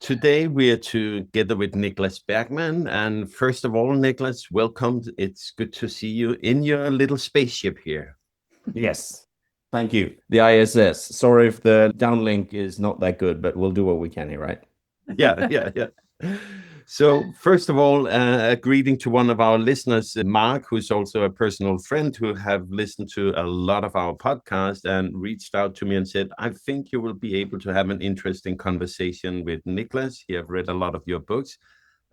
Today we are together with Nicklas Bergman. And first of all, Nicklas, welcome. It's good to see you in your little spaceship here. Yes. Thank you. The ISS. Sorry if the downlink is not that good, but we'll do what we can here, right? Yeah. So, first of all, a greeting to one of our listeners, Mark, who's also a personal friend who have listened to a lot of our podcast and reached out to me and said, I think you will be able to have an interesting conversation with Nicklas. He have read a lot of your books,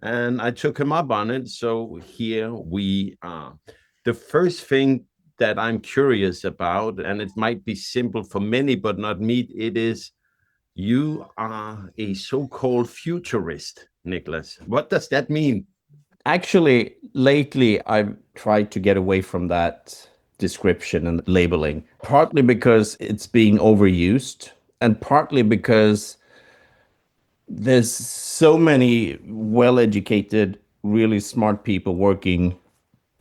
and I took him up on it. So here we are. The first thing that I'm curious about, and it might be simple for many, but not me, it is you are a so-called futurist, Nicklas. What does that mean? Actually, lately I've tried to get away from that description and labeling, partly because it's being overused, and partly because there's so many well-educated, really smart people working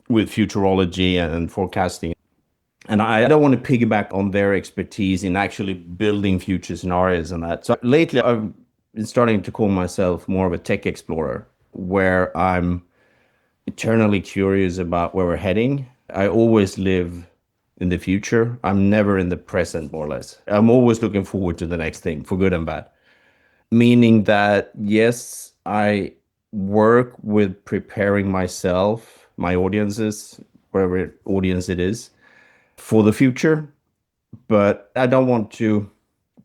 with futurology and forecasting. And I don't want to piggyback on their expertise in actually building future scenarios and that. So lately, I've been starting to call myself more of a tech explorer, where I'm eternally curious about where we're heading. I always live in the future. I'm never in the present, more or less. I'm always looking forward to the next thing, for good and bad. Meaning that, yes, I work with preparing myself, my audiences, whatever audience it is, for the future, but I don't want to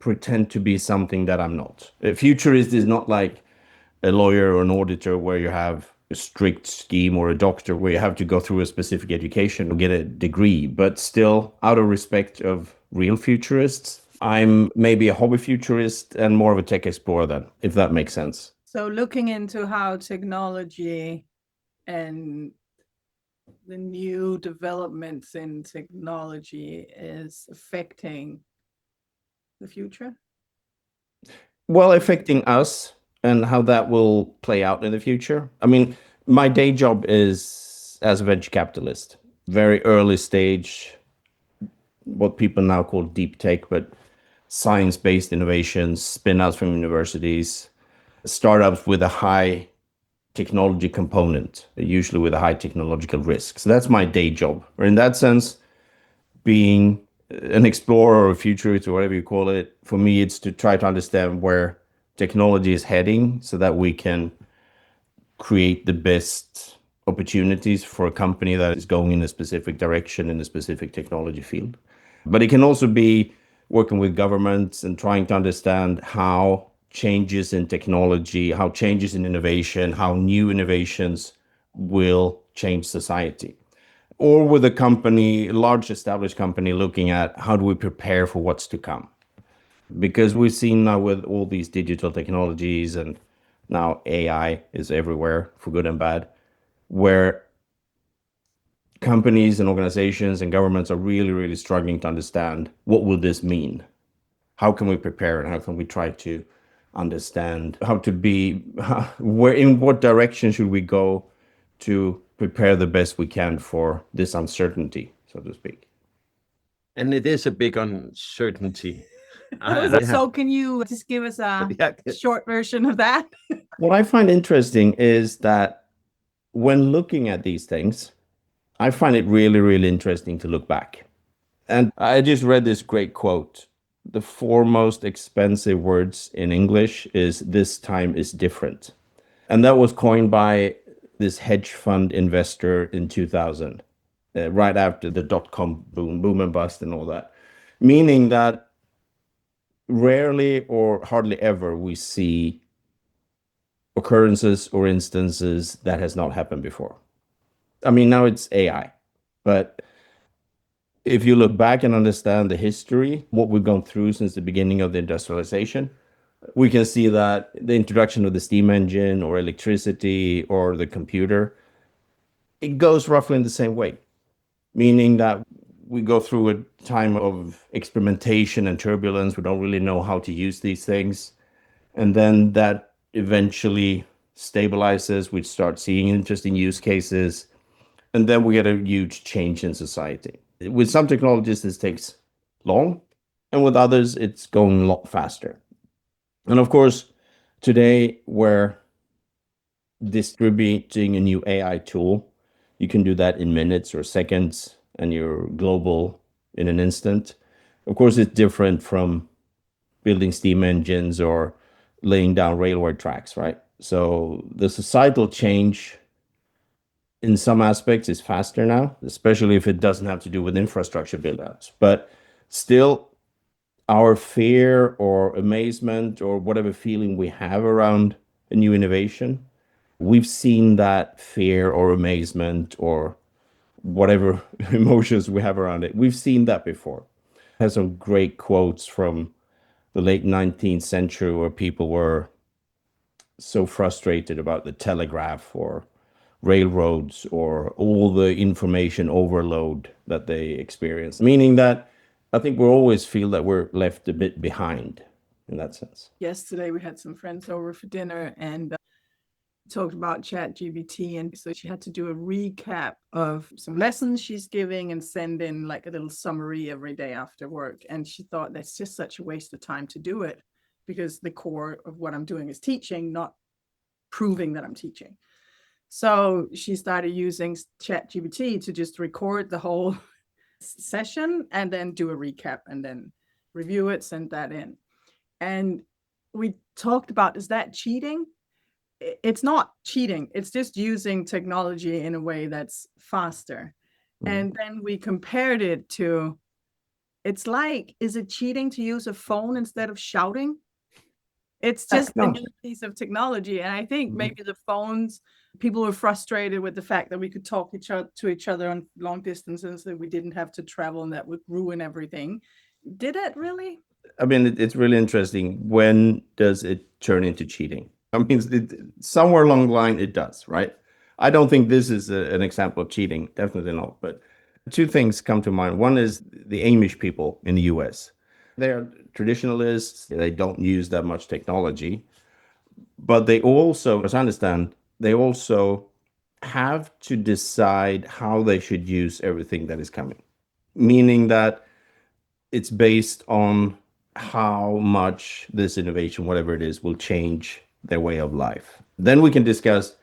pretend to be something that I'm not. A futurist is not like a lawyer or an auditor where you have a strict scheme, or a doctor where you have to go through a specific education or get a degree. But still, out of respect of real futurists, I'm maybe a hobby futurist and more of a tech explorer then, if that makes sense. So looking into how technology and the new developments in technology is affecting the future? Well, affecting us and how that will play out in the future. I mean, my day job is as a venture capitalist, very early stage, what people now call deep tech, but science-based innovations, spin-outs from universities, startups with a high technology component, usually with a high technological risk. So that's my day job. Or in that sense, being an explorer or a futurist or whatever you call it, for me, it's to try to understand where technology is heading so that we can create the best opportunities for a company that is going in a specific direction in a specific technology field. But it can also be working with governments and trying to understand how changes in technology, how changes in innovation, how new innovations will change society. Or with a company, a large established company, looking at how do we prepare for what's to come. Because we've seen now with all these digital technologies, and now AI is everywhere for good and bad, where companies and organizations and governments are really, really struggling to understand what will this mean? How can we prepare, and how can we try to understand how to be, where, in what direction should we go to prepare the best we can for this uncertainty, so to speak. And it is a big uncertainty. So can you just give us a Yeah. short version of that? What I find interesting is that when looking at these things, I find it really, really interesting to look back. And I just read this great quote. The four most expensive words in English is "this time is different." And that was coined by this hedge fund investor in 2000, right after the dot-com boom and bust and all that. Meaning that rarely or hardly ever we see occurrences or instances that has not happened before. I mean, now it's AI, but if you look back and understand the history, what we've gone through since the beginning of the industrialization, we can see that the introduction of the steam engine or electricity or the computer, it goes roughly in the same way, meaning that we go through a time of experimentation and turbulence. We don't really know how to use these things. And then that eventually stabilizes. We start seeing interesting use cases. And then we get a huge change in society. With some technologies, this takes long. And with others, it's going a lot faster. And of course, Today, we're distributing a new AI tool. You can do that in minutes or seconds, and you're global in an instant. Of course, it's different from building steam engines or laying down railway tracks, right? So the societal change in some aspects is faster now, especially if it doesn't have to do with infrastructure build-outs. But still, our fear or amazement or whatever feeling we have around a new innovation, we've seen that fear or amazement or whatever emotions we have around it. We've seen that before. I have some great quotes from the late 19th century where people were so frustrated about the telegraph or railroads or all the information overload that they experience, meaning that I think we always feel that we're left a bit behind in that sense. Yesterday, we had some friends over for dinner and talked about ChatGPT, and so she had to do a recap of some lessons she's giving and send in like a little summary every day after work. And she thought that's just such a waste of time to do it because the core of what I'm doing is teaching, not proving that I'm teaching. So she started using ChatGPT to just record the whole session and then do a recap and then review it, send that in. And we talked about, is that cheating? It's not cheating. It's just using technology in a way that's faster. And then we compared it to, it's like, is it cheating to use a phone instead of shouting? It's just a new piece of technology. And I think maybe the phones, people were frustrated with the fact that we could talk to each other on long distances, that we didn't have to travel and that would ruin everything. Did it really? I mean, it's really interesting. When does it turn into cheating? I mean, somewhere along the line, it does, right? I don't think this is an example of cheating. Definitely not. But two things come to mind. One is the Amish people in the US. They're traditionalists. They don't use that much technology. But they also, as I understand, they also have to decide how they should use everything that is coming, meaning that it's based on how much this innovation, whatever it is, will change their way of life. Then we can discuss,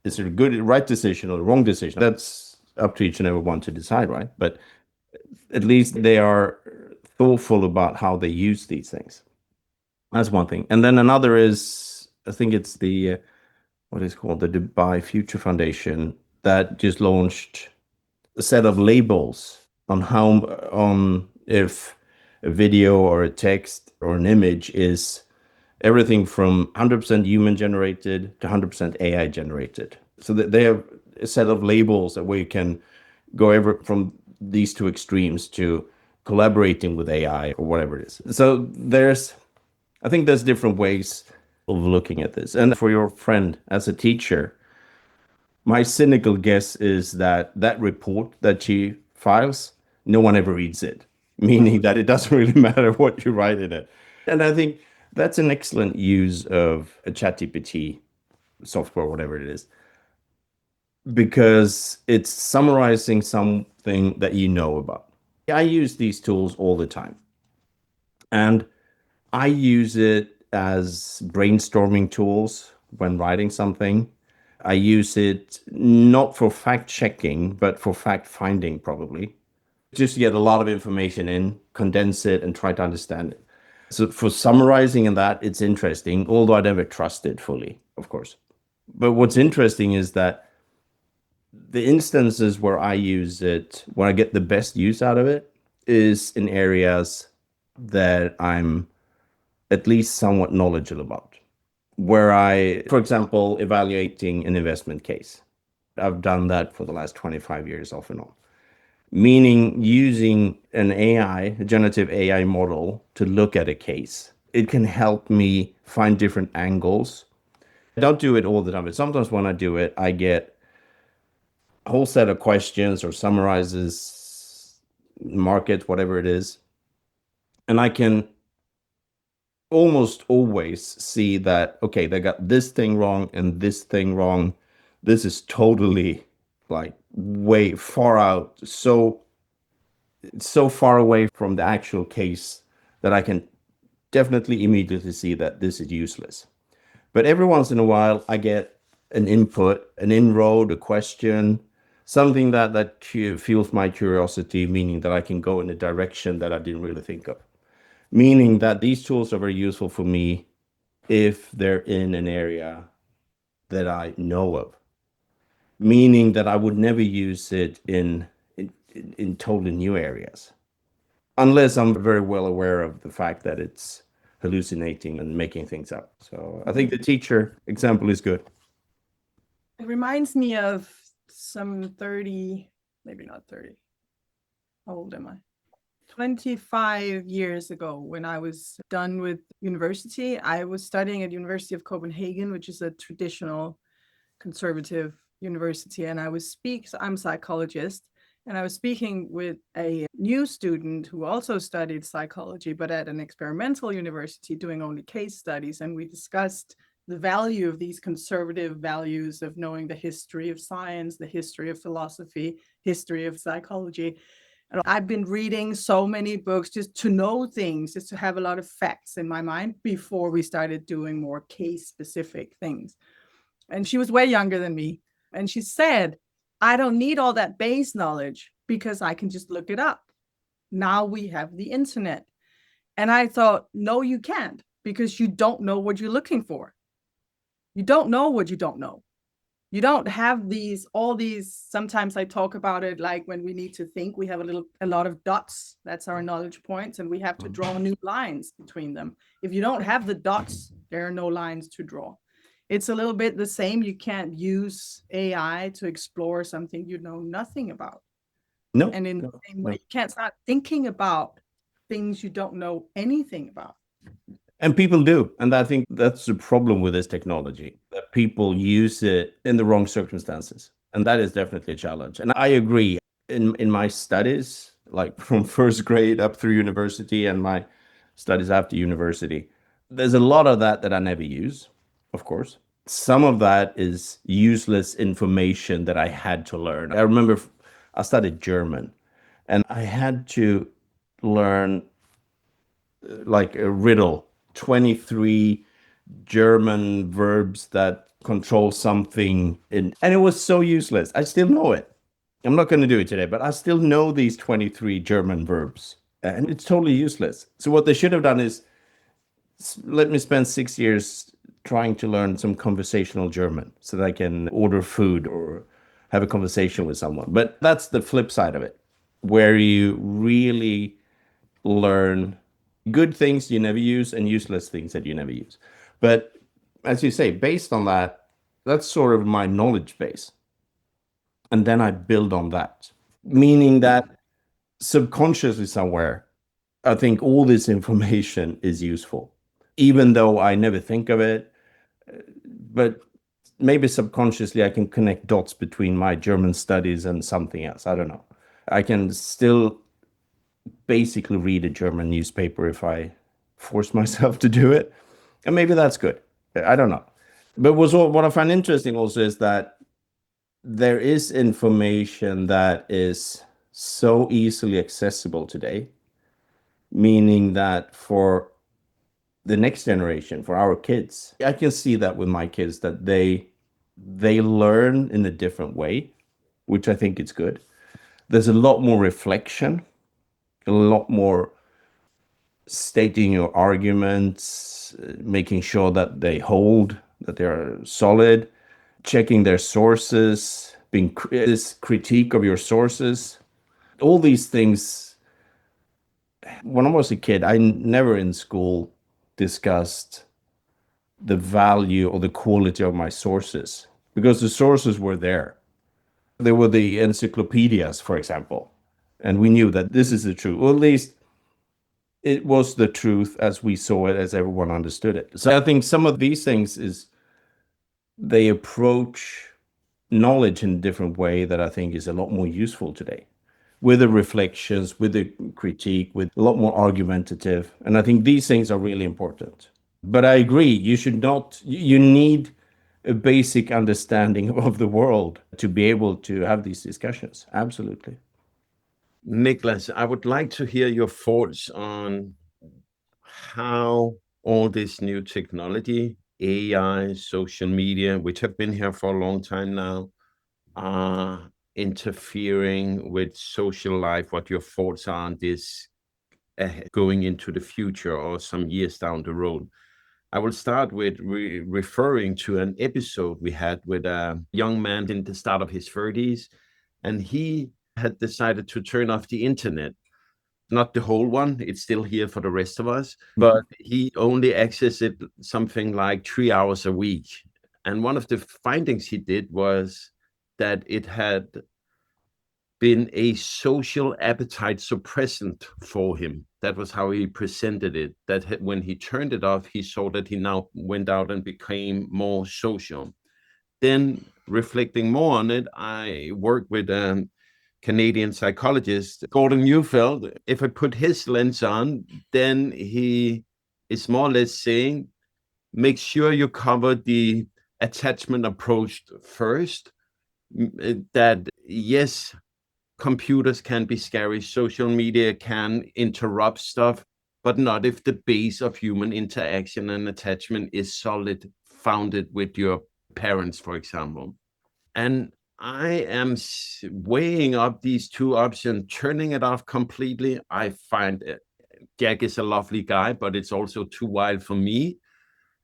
is it a good, right decision or the wrong decision? That's up to each and every one to decide, right? But at least they are thoughtful about how they use these things. That's one thing. And then another is, I think it's the, what is called the Dubai Future Foundation that just launched a set of labels on how, on if a video or a text or an image is everything from 100% human generated to 100% AI generated. So that they have a set of labels that we can go ever from these two extremes to collaborating with AI or whatever it is. So I think there's different ways of looking at this. And for your friend as a teacher, my cynical guess is that that report that she files, no one ever reads it, meaning that it doesn't really matter what you write in it. And I think that's an excellent use of a ChatGPT software, whatever it is, because it's summarizing something that you know about. I use these tools all the time. And I use it as brainstorming tools when writing something. I use it not for fact checking, but for fact finding, probably. Just to get a lot of information in, condense it, and try to understand it. So for summarizing and that, it's interesting, although I never trust it fully, of course. But what's interesting is that the instances where I use it, where I get the best use out of it, is in areas that I'm at least somewhat knowledgeable about. Where I, for example, evaluating an investment case. I've done that for the last 25 years off and on. Meaning using an AI, a generative AI model to look at a case. It can help me find different angles. I don't do it all the time, but sometimes when I do it, I get a whole set of questions or summarizes market, whatever it is. And I can almost always see that, okay, they got this thing wrong and this thing wrong. This is totally like way far out, so far away from the actual case that I can definitely immediately see that this is useless. But every once in a while, I get an input, an inroad, a question, something that fuels my curiosity, meaning that I can go in a direction that I didn't really think of. Meaning that these tools are very useful for me if they're in an area that I know of. Meaning that I would never use it in totally new areas, unless I'm very well aware of the fact that it's hallucinating and making things up. So I think the teacher example is good. It reminds me of some 30, maybe not 30. How old am I? 25 years ago, when I was done with university, I was studying at University of Copenhagen, which is a traditional conservative university. And I'm a psychologist, and I was speaking with a new student who also studied psychology, but at an experimental university doing only case studies. And we discussed the value of these conservative values of knowing the history of science, the history of philosophy, history of psychology. And I've been reading so many books just to know things, just to have a lot of facts in my mind before we started doing more case specific things. And she was way younger than me. And she said, I don't need all that base knowledge because I can just look it up. Now we have the internet. And I thought, no, you can't, because you don't know what you're looking for. You don't know what you don't know. You don't have all these, sometimes I talk about it like when we need to think, we have a lot of dots. That's our knowledge points. And we have to draw new lines between them. If you don't have the dots, there are no lines to draw. It's a little bit the same. You can't use AI to explore something you know nothing about. No. And in the same way, you can't start thinking about things you don't know anything about. And people do. And I think that's the problem with this technology, that people use it in the wrong circumstances. And that is definitely a challenge. And I agree. In my studies, like from first grade up through university and my studies after university, there's a lot of that I never use, of course. Some of that is useless information that I had to learn. I remember I studied German, and I had to learn like a riddle, 23 German verbs that control something, and it was so useless. I still know it. I'm not going to do it today, but I still know these 23 German verbs, and it's totally useless. So what they should have done is let me spend 6 years trying to learn some conversational German so that I can order food or have a conversation with someone. But that's the flip side of it, where you really learn good things you never use and useless things that you never use. But as you say, based on that, that's sort of my knowledge base. And then I build on that, meaning that subconsciously somewhere, I think all this information is useful, even though I never think of it. But maybe subconsciously I can connect dots between my German studies and something else. I don't know. I can still basically read a German newspaper if I force myself to do it. And maybe that's good. I don't know. But what I find interesting also is that there is information that is so easily accessible today, meaning that for the next generation, for our kids, I can see that with my kids, that they learn in a different way, which I think is good. There's a lot more reflection, a lot more stating your arguments, making sure that they hold, that they are solid, checking their sources, being this critique of your sources. All these things. When I was a kid, I never in school discussed the value or the quality of my sources because the sources were there. There were the encyclopedias, for example, and we knew that this is the truth, or at least it was the truth as we saw it, as everyone understood it. So I think some of these things is they approach knowledge in a different way that I think is a lot more useful today, with the reflections, with the critique, with a lot more argumentative. And I think these things are really important. But I agree, you need a basic understanding of the world to be able to have these discussions. Absolutely. Nicklas, I would like to hear your thoughts on how all this new technology AI, social media, which have been here for a long time now, are interfering with social life, what your thoughts are on this going into the future or some years down the road. I will start with referring to an episode we had with a young man in the start of his 30s, and he had decided to turn off the internet. Not the whole one, it's still here for the rest of us, but he only accessed it something like 3 hours a week. And one of the findings he did was that it had been a social appetite suppressant for him. That was how he presented it. That when he turned it off, he saw that he now went out and became more social. Then, reflecting more on it, I worked with a Canadian psychologist, Gordon Neufeld. If I put his lens on, then he is more or less saying, make sure you cover the attachment approach first. That, yes, computers can be scary, social media can interrupt stuff, but not if the base of human interaction and attachment is solid, founded with your parents, for example. And I am weighing up these two options, turning it off completely. I find Jack is a lovely guy, but it's also too wild for me.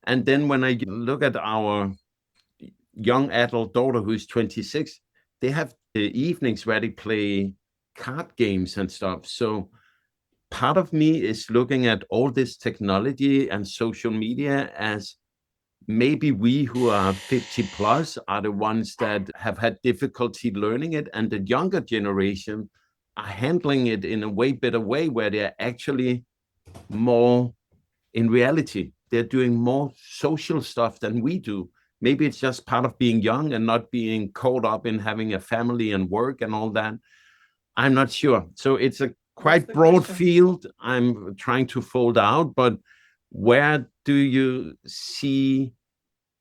And then when I look at our young adult daughter who's 26, they have the evenings where they play card games and stuff. So part of me is looking at all this technology and social media as maybe we who are 50 plus are the ones that have had difficulty learning it, and the younger generation are handling it in a way better way where they're actually more in reality. They're doing more social stuff than we do. Maybe it's just part of being young and not being caught up in having a family and work and all that. I'm not sure. So it's a quite broad field I'm trying to fold out, but where do you see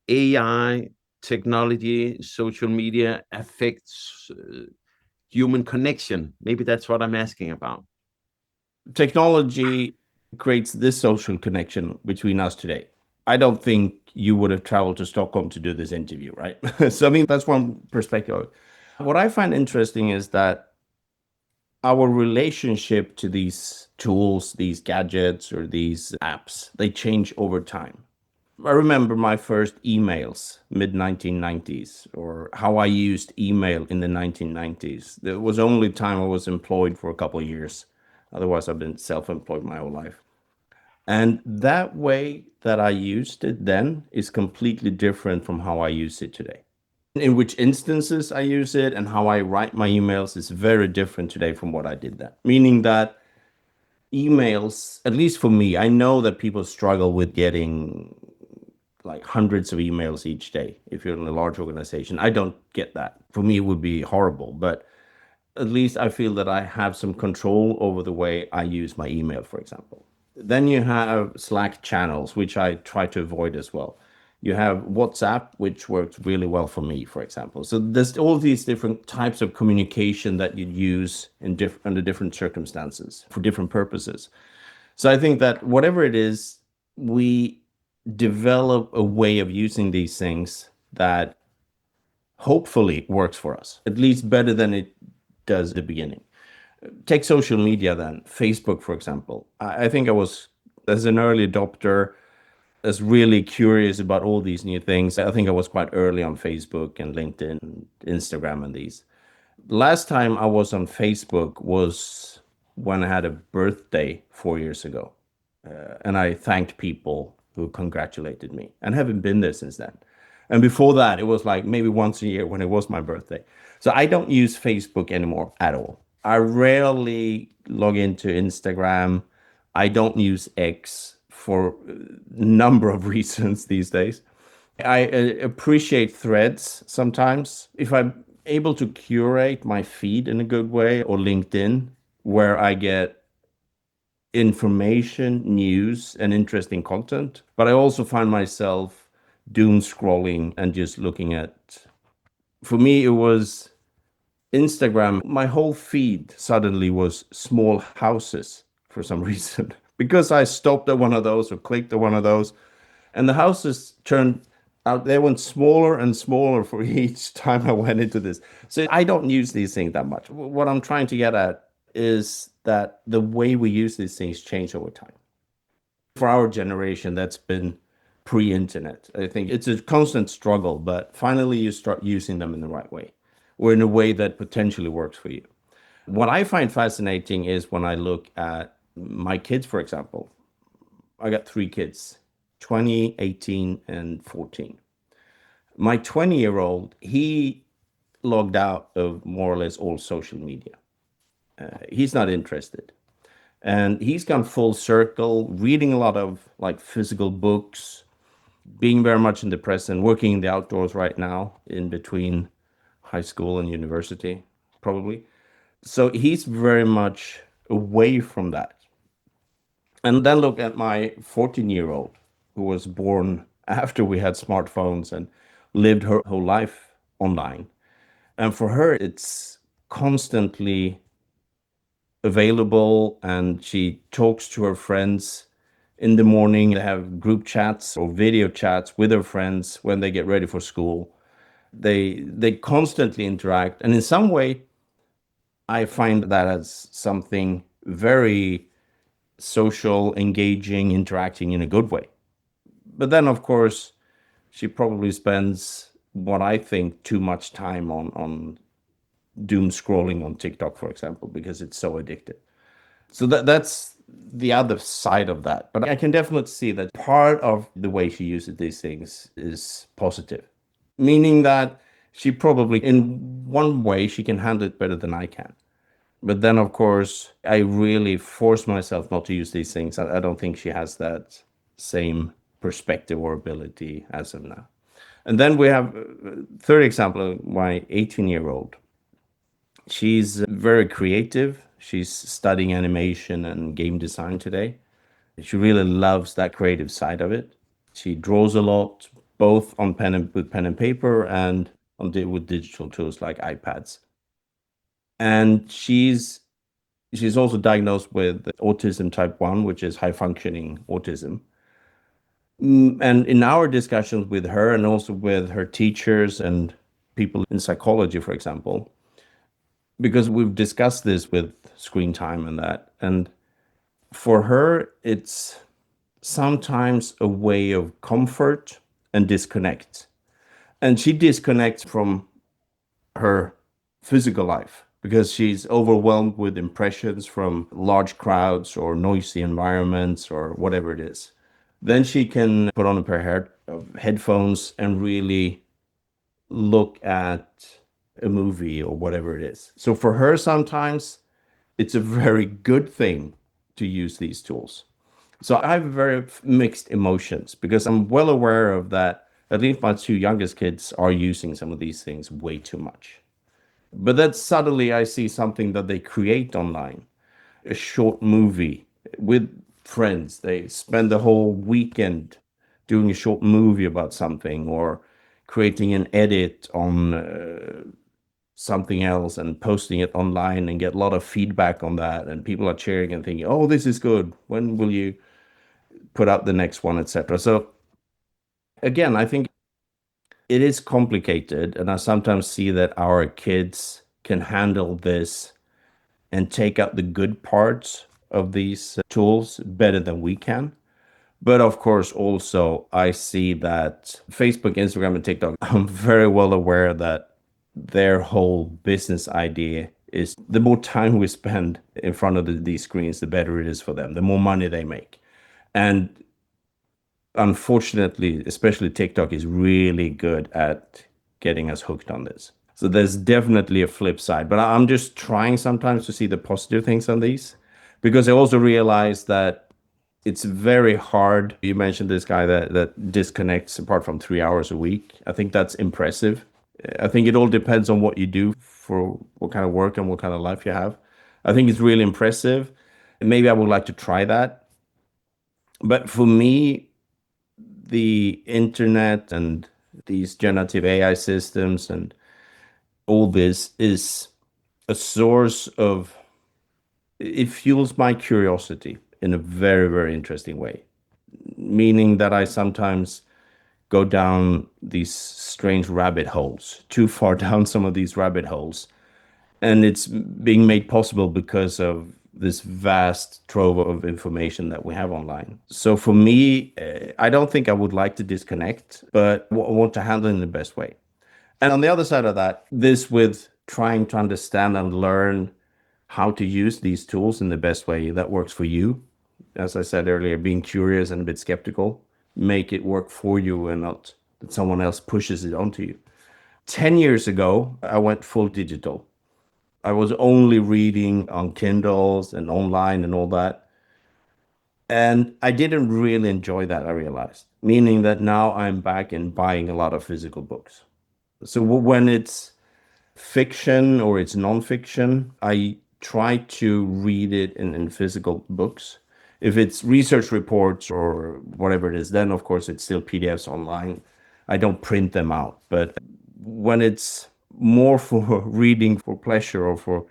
AI, technology, social media affects human connection? Maybe that's what I'm asking about. Technology creates this social connection between us today. I don't think you would have traveled to Stockholm to do this interview, right? So, I mean, that's one perspective. What I find interesting is that our relationship to these tools, these gadgets, or these apps, they change over time. I remember my first emails, mid 1990s, or how I used email in the 1990s. There was only time I was employed for a couple of years. Otherwise, I've been self-employed my whole life. And that way that I used it then is completely different from how I use it today. In which instances I use it and how I write my emails is very different today from what I did then. Meaning that emails, at least for me, I know that people struggle with getting like hundreds of emails each day if you're in a large organization. I don't get that. For me, it would be horrible. But at least I feel that I have some control over the way I use my email, for example. Then you have Slack channels, which I try to avoid as well. You have WhatsApp, which works really well for me, for example. So there's all these different types of communication that you use under different circumstances for different purposes. So I think that whatever it is, we develop a way of using these things that hopefully works for us, at least better than it does at the beginning. Take social media then, Facebook, for example. I think I was, as an early adopter, as really curious about all these new things. I think I was quite early on Facebook and LinkedIn, Instagram, and these. Last time I was on Facebook was when I had a birthday 4 years ago. And I thanked people who congratulated me and haven't been there since then. And before that, it was like maybe once a year when it was my birthday. So I don't use Facebook anymore at all. I rarely log into Instagram. I don't use X for a number of reasons these days. I appreciate Threads sometimes. If I'm able to curate my feed in a good way, or LinkedIn, where I get information, news, and interesting content. But I also find myself doom scrolling and just looking at, for me, it was Instagram. My whole feed suddenly was small houses for some reason because I stopped at one of those or clicked at one of those. And the houses turned out, they went smaller and smaller for each time I went into this. So I don't use these things that much. What I'm trying to get at is that the way we use these things change over time. For our generation, that's been pre-internet. I think it's a constant struggle, but finally you start using them in the right way, or in a way that potentially works for you. What I find fascinating is when I look at my kids, for example. I got 3 kids, 20, 18, and 14. My 20-year-old, he logged out of more or less all social media. He's not interested. And he's gone full circle, reading a lot of like physical books, being very much in the present, working in the outdoors right now, in between high school and university, probably. So he's very much away from that. And then look at my 14-year-old, who was born after we had smartphones and lived her whole life online. And for her, it's constantly available, and she talks to her friends in the morning. They have group chats or video chats with her friends when they get ready for school. They constantly interact. And in some way, I find that as something very social, engaging, interacting in a good way. But then, of course, she probably spends what I think too much time on doom scrolling on TikTok, for example, because it's so addictive. So that's the other side of that. But I can definitely see that part of the way she uses these things is positive, meaning that she probably, in one way, she can handle it better than I can. But then, of course, I really force myself not to use these things. I don't think she has that same perspective or ability as of now. And then we have third example, my 18-year-old. She's very creative. She's studying animation and game design today. She really loves that creative side of it. She draws a lot, both on with pen and paper and with digital tools like iPads. And she's also diagnosed with autism type 1, which is high functioning autism. And in our discussions with her and also with her teachers and people in psychology, for example, because we've discussed this with screen time and that, and for her, it's sometimes a way of comfort and disconnect. And she disconnects from her physical life because she's overwhelmed with impressions from large crowds or noisy environments or whatever it is. Then she can put on a pair of headphones and really look at a movie or whatever it is. So for her, sometimes it's a very good thing to use these tools. So I have very mixed emotions because I'm well aware of that. At least my 2 youngest kids are using some of these things way too much. But then suddenly I see something that they create online, a short movie with friends. They spend the whole weekend doing a short movie about something or creating an edit on something else and posting it online and get a lot of feedback on that. And people are cheering and thinking, oh, this is good. When will you put out the next one, etc. So again, I think it is complicated, and I sometimes see that our kids can handle this and take out the good parts of these tools better than we can. But of course, also, I see that Facebook, Instagram, and TikTok, I'm very well aware that their whole business idea is the more time we spend in front of these screens, the better it is for them, the more money they make. And unfortunately, especially TikTok is really good at getting us hooked on this. So there's definitely a flip side, but I'm just trying sometimes to see the positive things on these because I also realize that it's very hard. You mentioned this guy that disconnects apart from 3 hours a week. I think that's impressive. I think it all depends on what you do for what kind of work and what kind of life you have. I think it's really impressive. Maybe I would like to try that. But for me, the internet and these generative AI systems and all this is a source of, it fuels my curiosity in a very, very interesting way. meaning that I sometimes go down these strange rabbit holes, too far down some of these rabbit holes. And it's being made possible because of this vast trove of information that we have online. So for me, I don't think I would like to disconnect, but I want to handle it in the best way. And on the other side of that, this with trying to understand and learn how to use these tools in the best way that works for you. As I said earlier, being curious and a bit skeptical, make it work for you and not that someone else pushes it onto you. 10 years ago, I went full digital. I was only reading on Kindles and online and all that. And I didn't really enjoy that, I realized, meaning that now I'm back in buying a lot of physical books. So when it's fiction or it's nonfiction, I try to read it in physical books. If it's research reports or whatever it is, then of course it's still PDFs online. I don't print them out. But when it's more for reading for pleasure or for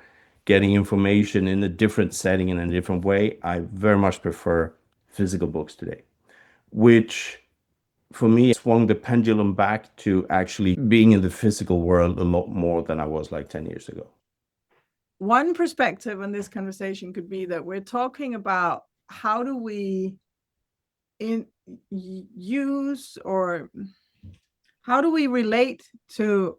getting information in a different setting in a different way, I very much prefer physical books today, which for me swung the pendulum back to actually being in the physical world a lot more than I was like 10 years ago. One perspective on this conversation could be that we're talking about how do we use or how do we relate to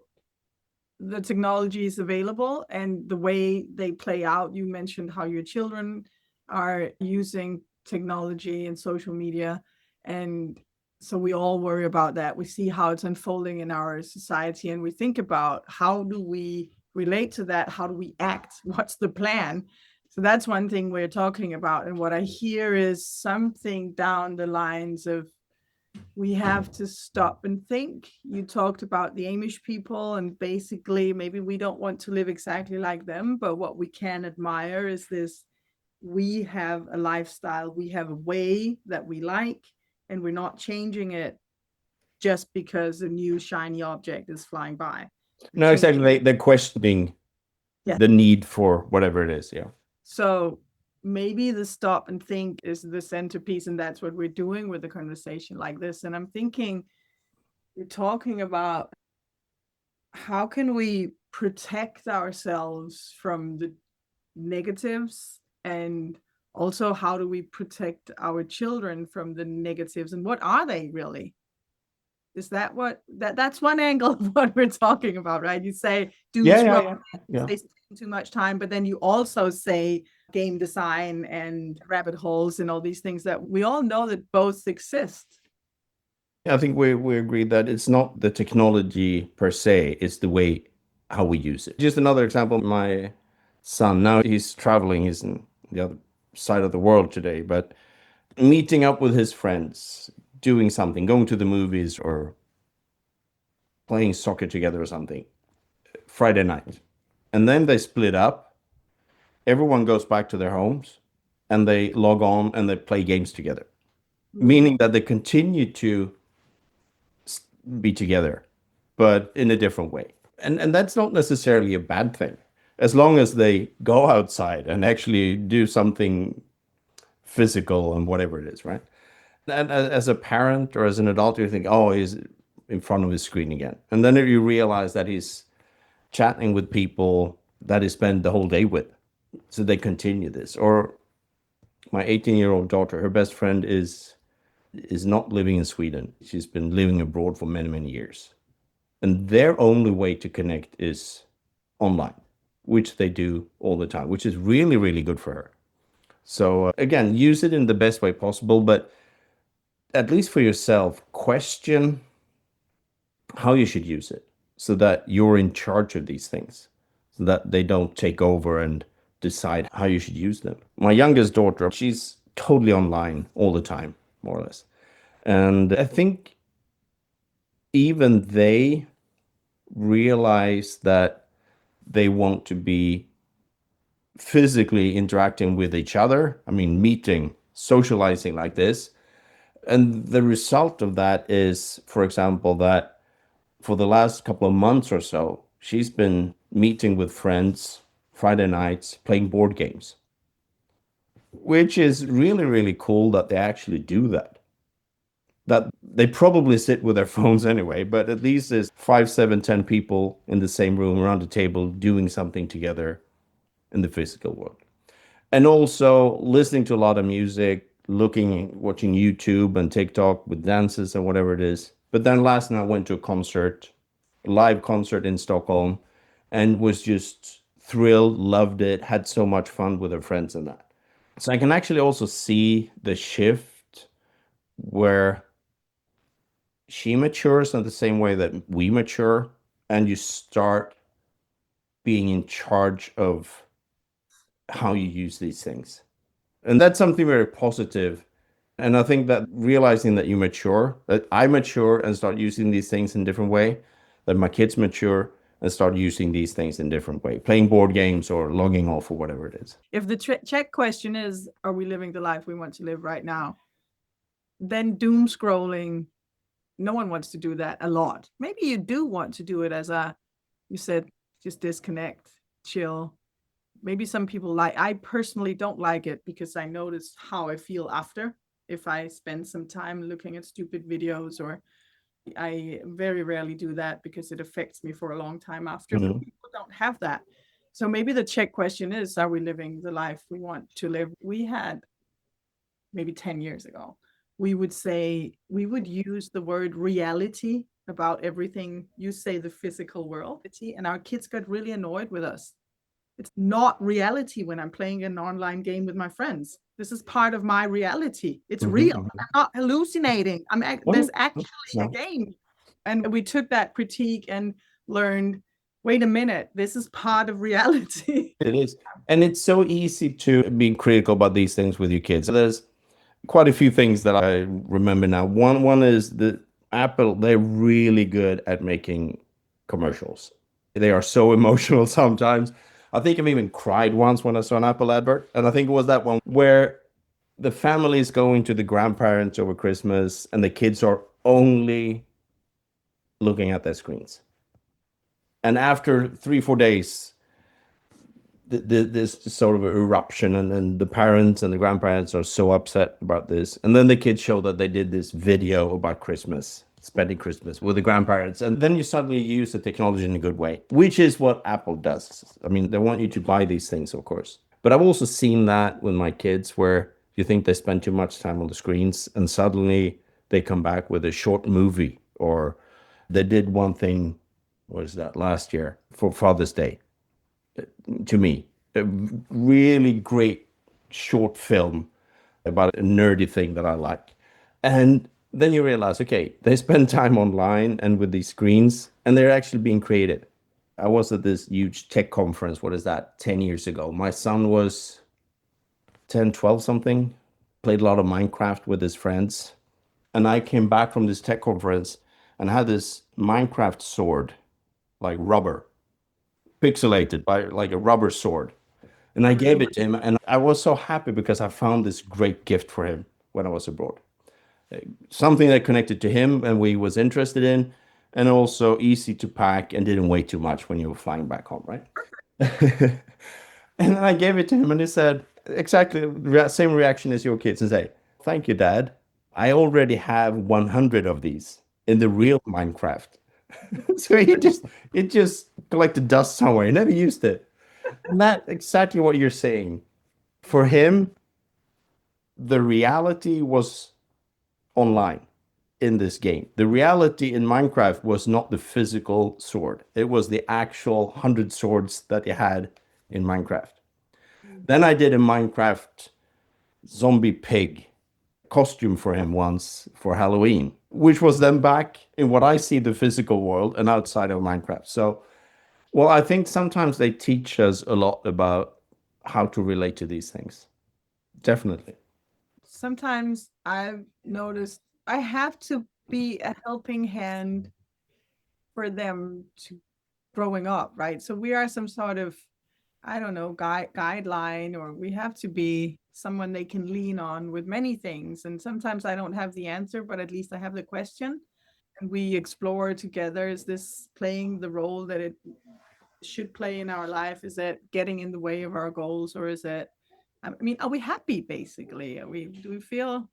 the technologies available and the way they play out. You mentioned how your children are using technology and social media, and so we all worry about that. We see how it's unfolding in our society, and we think about how do we relate to that? How do we act? What's the plan? So that's one thing we're talking about. And what I hear is something down the lines of we have to stop and think. You talked about the Amish people, and basically maybe we don't want to live exactly like them, but what we can admire is this: we have a lifestyle, we have a way that we like, and we're not changing it just because a new shiny object is flying by. No, exactly. They're questioning the need for whatever it is. Yeah. So maybe the stop and think is the centerpiece, and that's what we're doing with a conversation like this. And I'm thinking, you're talking about how can we protect ourselves from the negatives, and also how do we protect our children from the negatives, and what are they really? Is that what that's one angle of what we're talking about, right? You say they spend too much time, but then you also say game design and rabbit holes and all these things that we all know that both exist. I think we agree that it's not the technology per se, it's the way how we use it. Just another example, my son, now he's traveling, he's in the other side of the world today, but meeting up with his friends, doing something, going to the movies or playing soccer together or something, Friday night. And then they split up, everyone goes back to their homes, and they log on and they play games together, meaning that they continue to be together, but in a different way. And that's not necessarily a bad thing, as long as they go outside and actually do something physical and whatever it is, right? And as a parent or as an adult, you think, oh, he's in front of his screen again. And then you realize that he's chatting with people that he spent the whole day with. So they continue this. Or my 18-year-old daughter, her best friend is not living in Sweden. She's been living abroad for many, many years. And their only way to connect is online, which they do all the time, which is really, really good for her. So again, use it in the best way possible, but at least for yourself, question how you should use it so that you're in charge of these things, so that they don't take over and decide how you should use them. My youngest daughter, she's totally online all the time, more or less. And I think even they realize that they want to be physically interacting with each other. I mean, meeting, socializing like this. And the result of that is, for example, that for the last couple of months or so, she's been meeting with friends Friday nights, playing board games, which is really, really cool that they actually do that. that they probably sit with their phones anyway, but at least there's 5, 7, 10 people in the same room around the table doing something together in the physical world. And also listening to a lot of music, watching YouTube and TikTok with dances and whatever it is. But then last night I went to a live concert in Stockholm, and was just thrilled, loved it, had so much fun with her friends and that. So I can actually also see the shift where she matures in the same way that we mature, and you start being in charge of how you use these things. And that's something very positive. And I think that realizing that you mature, that I mature and start using these things in different way, that my kids mature and start using these things in different way, playing board games or logging off or whatever it is. If the check question is, are we living the life we want to live right now? Then doom scrolling, no one wants to do that a lot. Maybe you do want to do it as you said, just disconnect, chill. Maybe some people I personally don't like it because I notice how I feel after if I spend some time looking at stupid videos, or I very rarely do that because it affects me for a long time after. But people don't have that. So maybe the check question is, are we living the life we want to live? We had maybe 10 years ago, we would use the word reality about everything. You say the physical world, and our kids got really annoyed with us. It's not reality when I'm playing an online game with my friends. This is part of my reality. It's real. I'm not hallucinating. There's actually a game. And we took that critique and learned, wait a minute, this is part of reality. It is. And it's so easy to be critical about these things with your kids. There's quite a few things that I remember now. One is that Apple, they're really good at making commercials. They are so emotional sometimes. I think I've even cried once when I saw an Apple advert. And I think it was that one where the family is going to the grandparents over Christmas and the kids are only looking at their screens. And after 3-4 days, this sort of eruption, and the parents and the grandparents are so upset about this. And then the kids show that they did this video about Christmas, spending Christmas with the grandparents. And then you suddenly use the technology in a good way, which is what Apple does. I mean, they want you to buy these things, of course. But I've also seen that with my kids where you think they spend too much time on the screens and suddenly they come back with a short movie, or they did one thing, what is that, last year for Father's Day. To me, a really great short film about a nerdy thing that I like. And then you realize, okay, they spend time online and with these screens, and they're actually being creative. I was at this huge tech conference, what is that, 10 years ago. My son was 10, 12 something, played a lot of Minecraft with his friends. And I came back from this tech conference and had this Minecraft sword, like rubber, pixelated by like a rubber sword. And I gave it to him, and I was so happy because I found this great gift for him when I was abroad. Something that connected to him and we was interested in, and also easy to pack and didn't weigh too much when you were flying back home, right? And then I gave it to him, and he said exactly the same reaction as your kids, and say, "Thank you, Dad. I already have 100 of these in the real Minecraft." So it just collected dust somewhere. He never used it. And that's exactly what you're saying. For him, the reality was online in this game. The reality in Minecraft was not the physical sword. It was the actual 100 swords that you had in Minecraft. Then I did a Minecraft zombie pig costume for him once for Halloween, which was then back in what I see the physical world and outside of Minecraft. So, well, I think sometimes they teach us a lot about how to relate to these things. Definitely. Sometimes I've noticed I have to be a helping hand for them to growing up, right? So we are some sort of, I don't know, guideline, or we have to be someone they can lean on with many things. And sometimes I don't have the answer, but at least I have the question. And we explore together. Is this playing the role that it should play in our life? Is it getting in the way of our goals, or is it, I mean, are we happy basically? Do we feel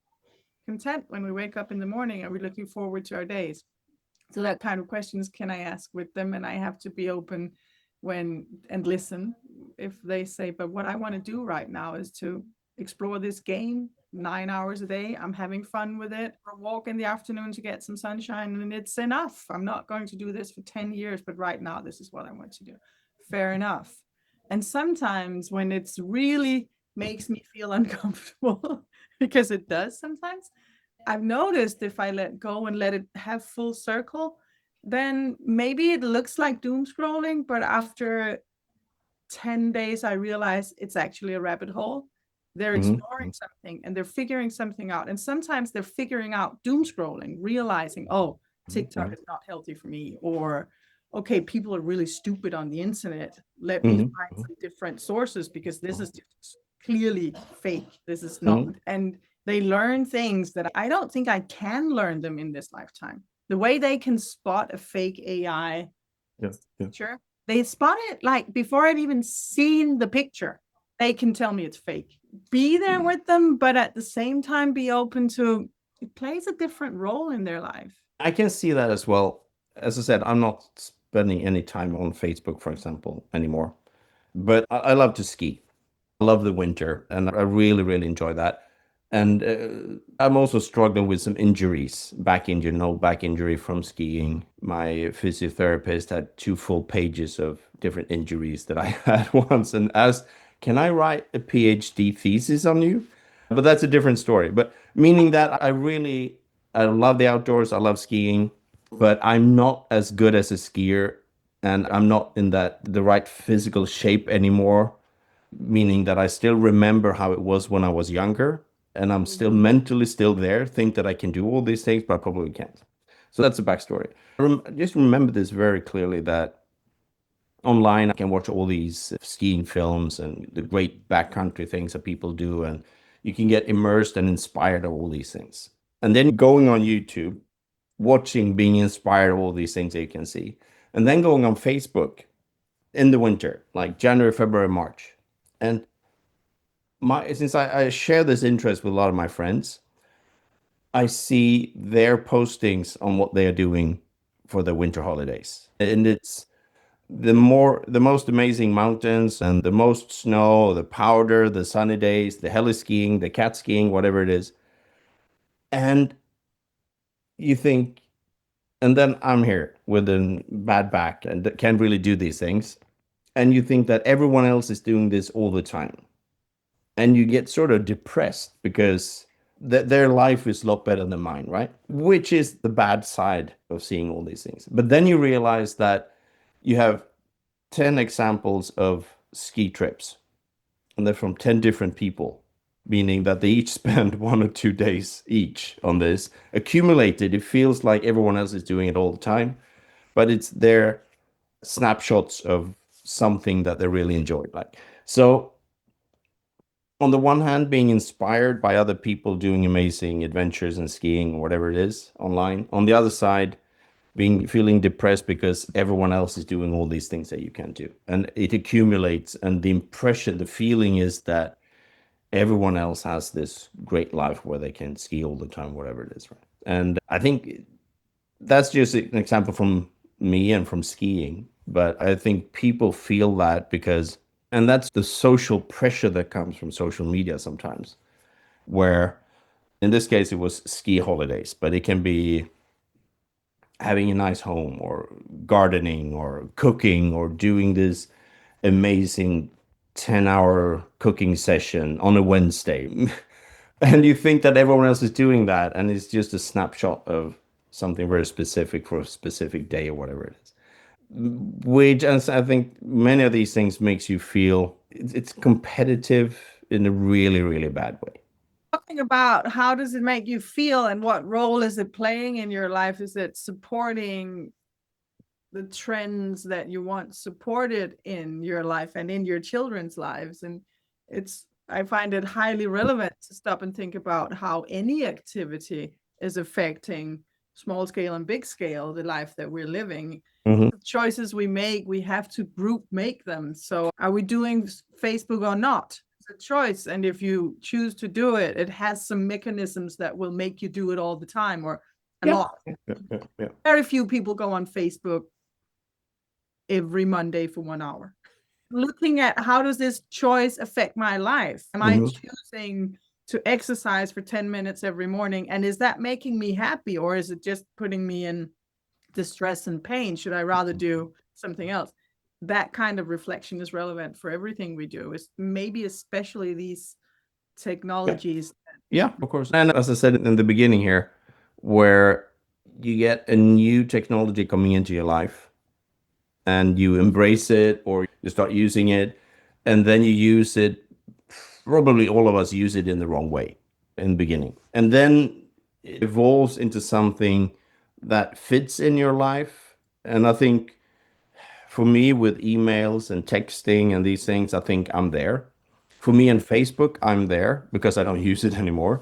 content when we wake up in the morning? Are we looking forward to our days? So that kind of questions can I ask with them, and I have to be open and listen if they say, but what I want to do right now is to explore this game 9 hours a day. I'm having fun with it, or walk in the afternoon to get some sunshine, and it's enough. I'm not going to do this for 10 years, but right now this is what I want to do. Fair enough. And sometimes when it's really makes me feel uncomfortable, because it does sometimes, I've noticed if I let go and let it have full circle, then maybe it looks like doom scrolling, but after 10 days, I realize it's actually a rabbit hole. They're exploring something and they're figuring something out. And sometimes they're figuring out doom scrolling, realizing, oh, TikTok is not healthy for me, or okay, people are really stupid on the internet. Let me find some different sources because this is just clearly fake. This is not. And they learn things that I don't think I can learn them in this lifetime. The way they can spot a fake AI picture, they spot it like before I've even seen the picture. They can tell me it's fake. Be there with them, but at the same time be open to it plays a different role in their life. I can see that as well. As I said, I'm not spending any time on Facebook, for example, anymore. But I love to ski. I love the winter, and I really, really enjoy that. And I'm also struggling with some injuries, back injury from skiing. My physiotherapist had 2 full pages of different injuries that I had once, and asked, "Can I write a PhD thesis on you?" But that's a different story. But meaning that I love the outdoors. I love skiing, but I'm not as good as a skier, and I'm not in the right physical shape anymore. Meaning that I still remember how it was when I was younger, and I'm still mentally still there, think that I can do all these things, but I probably can't. So that's the backstory. Just remember this very clearly, that online I can watch all these skiing films and the great backcountry things that people do, and you can get immersed and inspired of all these things. And then going on YouTube, watching, being inspired of all these things that you can see. And then going on Facebook in the winter, like January, February, March. And since I share this interest with a lot of my friends, I see their postings on what they are doing for the winter holidays. And it's the most amazing mountains and the most snow, the powder, the sunny days, the heli skiing, the cat skiing, whatever it is. And you think, and then I'm here with a bad back and can't really do these things. And you think that everyone else is doing this all the time. And you get sort of depressed because their life is a lot better than mine, right? Which is the bad side of seeing all these things. But then you realize that you have 10 examples of ski trips, and they're from 10 different people, meaning that they each spend 1 or 2 days each on this. Accumulated, it feels like everyone else is doing it all the time, but it's their snapshots of something that they really enjoyed. Like, so on the one hand, being inspired by other people doing amazing adventures and skiing or whatever it is online. On the other side, feeling depressed because everyone else is doing all these things that you can't do. And it accumulates, and the feeling is that everyone else has this great life where they can ski all the time, whatever it is, right? And I think that's just an example from me and from skiing. But I think people feel that and that's the social pressure that comes from social media sometimes, where in this case it was ski holidays, but it can be having a nice home or gardening or cooking or doing this amazing 10-hour cooking session on a Wednesday. And you think that everyone else is doing that, and it's just a snapshot of something very specific for a specific day or whatever it is. Which, and I think many of these things makes you feel it's competitive in a really, really bad way. Talking about how does it make you feel and what role is it playing in your life? Is it supporting the trends that you want supported in your life and in your children's lives? And I find it highly relevant to stop and think about how any activity is affecting small scale and big scale, the life that we're living. The choices we make, we have to group make them. So are we doing Facebook or not? it's a choice. And if you choose to do it, it has some mechanisms that will make you do it all the time or a lot. Yeah. Very few people go on Facebook every Monday for 1 hour. Looking at how does this choice affect my life? Am I choosing to exercise for 10 minutes every morning? And is that making me happy, or is it just putting me in distress and pain? Should I rather do something else? That kind of reflection is relevant for everything we do, is maybe especially these technologies. Yeah, of course. And as I said in the beginning here, where you get a new technology coming into your life and you embrace it or you start using it, and then you use it, probably all of us use it in the wrong way in the beginning. And then it evolves into something that fits in your life. And I think for me, with emails and texting and these things, I think I'm there. For me on Facebook, I'm there because I don't use it anymore.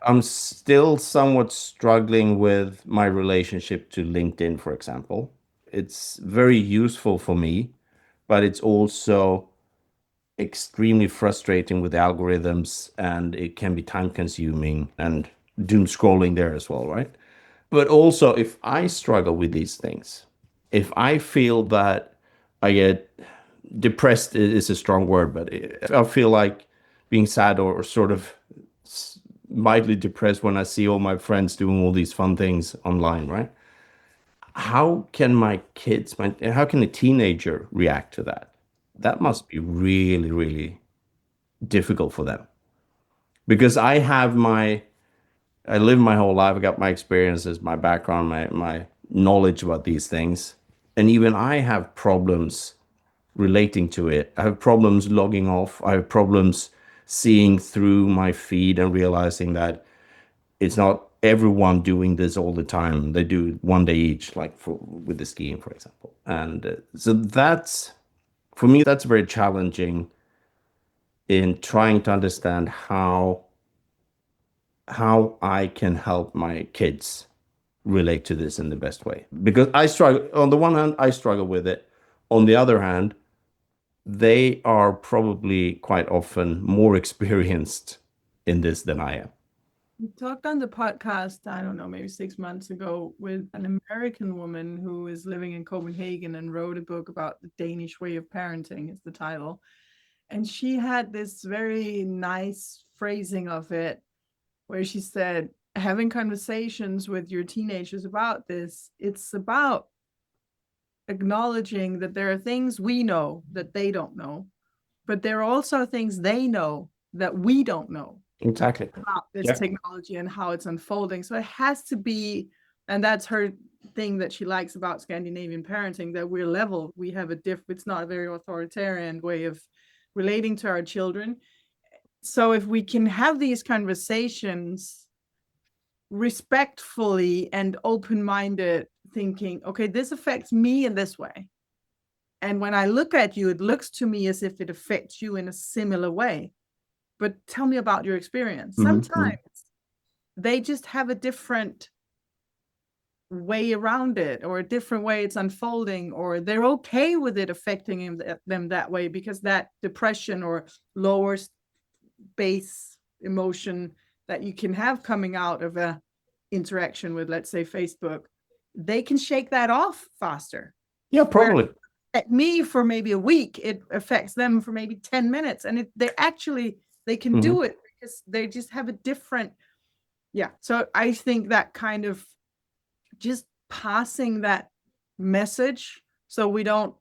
I'm still somewhat struggling with my relationship to LinkedIn, for example. It's very useful for me, but it's also extremely frustrating with algorithms, and it can be time consuming and doom scrolling there as well, right? But also, if I struggle with these things, if I feel that I get depressed is a strong word, but if I feel like being sad or sort of mildly depressed when I see all my friends doing all these fun things online, right? How can my kids, how can a teenager react to that? That must be really, really difficult for them. Because I live my whole life, I got my experiences, my background, my knowledge about these things. And even I have problems relating to it. I have problems logging off. I have problems seeing through my feed and realizing that it's not everyone doing this all the time. They do it one day each, like with the skiing, for example. And so that's, for me, that's very challenging in trying to understand how I can help my kids relate to this in the best way. Because I struggle, on the one hand, I struggle with it. On the other hand, they are probably quite often more experienced in this than I am. We talked on the podcast, I don't know, maybe 6 months ago, with an American woman who is living in Copenhagen and wrote a book about the Danish way of parenting, is the title. And she had this very nice phrasing of it, where she said, having conversations with your teenagers about this, it's about acknowledging that there are things we know that they don't know, but there are also things they know that we don't know. Exactly. About this technology and how it's unfolding. So it has to be, and that's her thing that she likes about Scandinavian parenting, that we're level. We have it's not a very authoritarian way of relating to our children. So if we can have these conversations respectfully and open-minded, thinking, okay, this affects me in this way. And when I look at you, it looks to me as if it affects you in a similar way. But tell me about your experience. Sometimes they just have a different way around it, or a different way it's unfolding, or they're okay with it affecting them that way, because that depression or lower base emotion that you can have coming out of a interaction with, let's say, Facebook, they can shake that off faster. Yeah, probably. At me for maybe a week, it affects them for maybe 10 minutes, and they can do it because they just have a different, so I think that kind of just passing that message, so we don't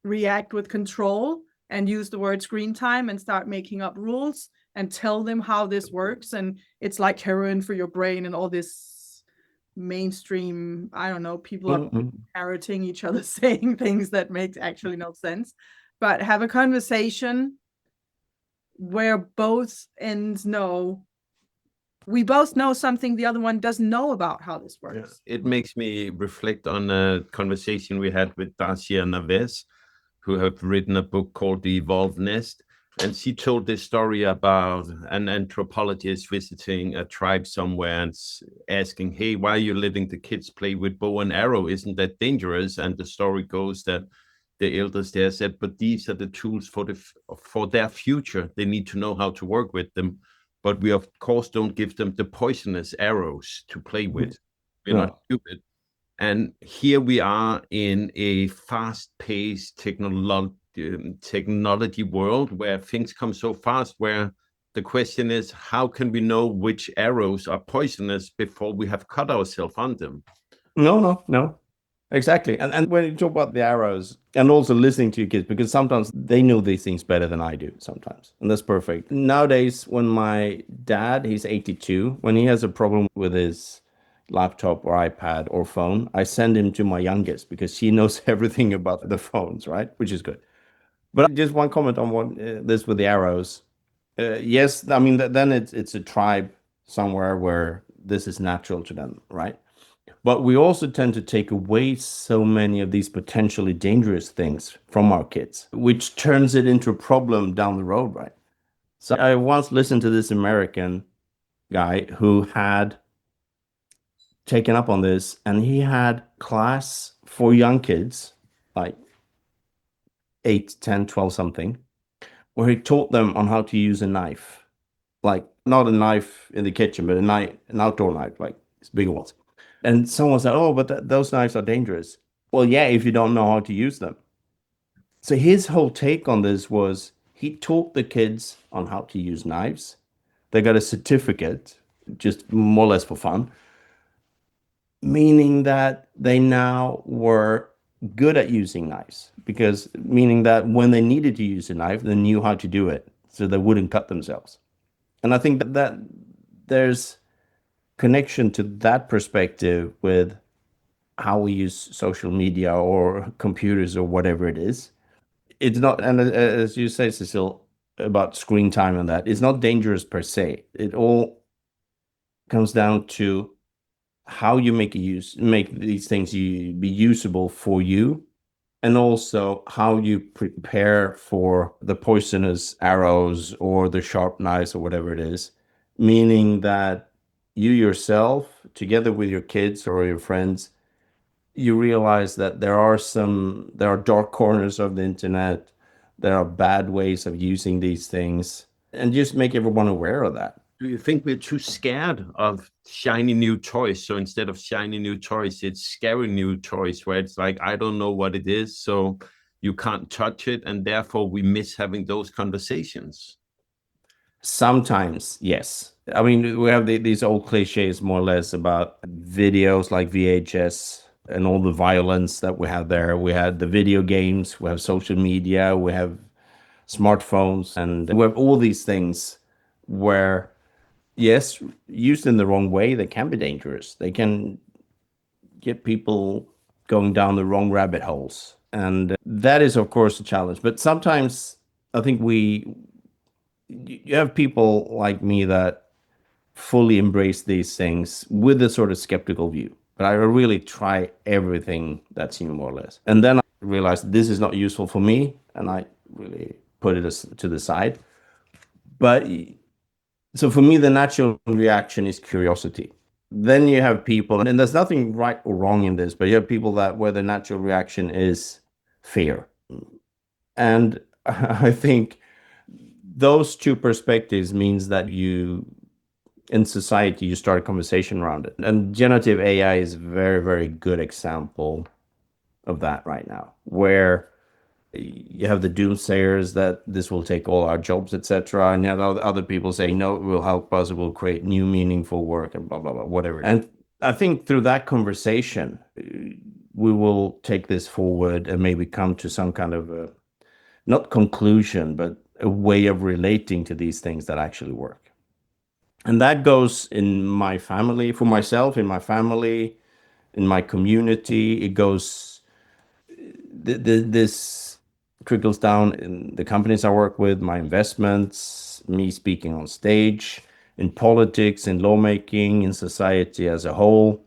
react with control and use the word screen time and start making up rules and tell them how this works, and it's like heroin for your brain and all this mainstream, I don't know, people are parroting each other saying things that make actually no sense. But have a conversation where both ends know, we both know something the other one doesn't know about how this works. It makes me reflect on a conversation we had with Dacia Naves, who have written a book called The Evolved Nest. And she told this story about an anthropologist visiting a tribe somewhere and asking, hey, why are you letting the kids play with bow and arrow? Isn't that dangerous? And the story goes that the elders there said, but these are the tools for their future. They need to know how to work with them. But we, of course, don't give them the poisonous arrows to play with. We're not stupid. And here we are in a fast-paced technology world where things come so fast, where the question is, how can we know which arrows are poisonous before we have cut ourselves on them? No. Exactly. And when you talk about the arrows and also listening to your kids, because sometimes they know these things better than I do sometimes. And that's perfect. Nowadays, when my dad, he's 82, when he has a problem with his laptop or iPad or phone, I send him to my youngest because she knows everything about the phones, right? Which is good. But just one comment on what this with the arrows. Yes, I mean, then it's a tribe somewhere where this is natural to them, right? But we also tend to take away so many of these potentially dangerous things from our kids, which turns it into a problem down the road, right? So I once listened to this American guy who had taken up on this, and he had class for young kids, like 8, 10, 12 something, where he taught them on how to use a knife. Like not a knife in the kitchen, but an outdoor knife, like bigger ones. And someone said, "Oh, but those knives are dangerous." Well, yeah, if you don't know how to use them. So his whole take on this was he taught the kids on how to use knives. They got a certificate, just more or less for fun, meaning that they now were good at using knives, because meaning that when they needed to use a knife, they knew how to do it, so they wouldn't cut themselves. And I think that there's connection to that perspective with how we use social media or computers or whatever it is. It's not, and as you say, Cecile, about screen time and that, it's not dangerous per se. It all comes down to how you make these things be usable for you, and also how you prepare for the poisonous arrows or the sharp knives or whatever it is, meaning that you yourself, together with your kids or your friends, you realize that there are dark corners of the internet, there are bad ways of using these things, and just make everyone aware of that. Do you think we're too scared of shiny new toys? So instead of shiny new toys, it's scary new toys, where it's like, I don't know what it is, so you can't touch it, and therefore we miss having those conversations. Sometimes, yes. I mean, we have these old cliches more or less about videos like VHS and all the violence that we have there. We had the video games, we have social media, we have smartphones, and we have all these things where, yes, used in the wrong way, they can be dangerous. They can get people going down the wrong rabbit holes. And that is, of course, a challenge. But sometimes I think you have people like me that fully embrace these things with a sort of skeptical view. But I really try everything that's new, more or less. And then I realized this is not useful for me, and I really put it to the side. But so for me, the natural reaction is curiosity. Then you have people, and there's nothing right or wrong in this, but you have people that where the natural reaction is fear. And I think those two perspectives means that in society, you start a conversation around it. And generative AI is a very, very good example of that right now, where you have the doomsayers that this will take all our jobs, etc. And you have other people saying, no, it will help us, it will create new meaningful work and blah, blah, blah, whatever. And I think through that conversation, we will take this forward and maybe come to some kind of a, not conclusion, but a way of relating to these things that actually work. And that goes in my family, for myself, in my family, in my community. It goes, this trickles down in the companies I work with, my investments, me speaking on stage, in politics, in lawmaking, in society as a whole.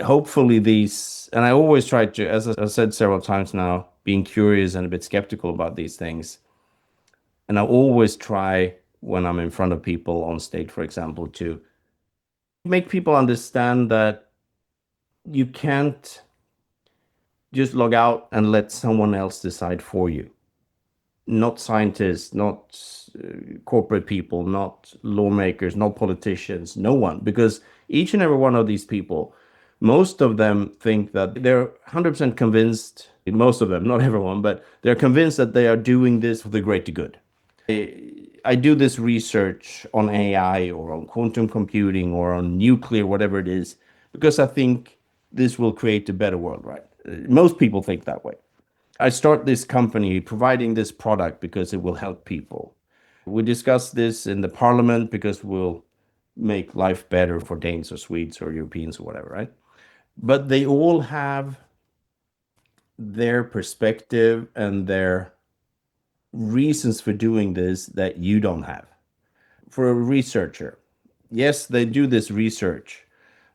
Hopefully these, and I always try to, as I said several times now, being curious and a bit skeptical about these things. And I always try, when I'm in front of people on stage, for example, to make people understand that you can't just log out and let someone else decide for you. Not scientists, not corporate people, not lawmakers, not politicians, no one. Because each and every one of these people, most of them think that they're 100% convinced, most of them, not everyone, but they're convinced that they are doing this for the greater good. I do this research on AI or on quantum computing or on nuclear, whatever it is, because I think this will create a better world, right? Most people think that way. I start this company providing this product because it will help people. We discuss this in the parliament because we'll make life better for Danes or Swedes or Europeans or whatever, right? But they all have their perspective and their reasons for doing this that you don't have. For a researcher, yes, they do this research.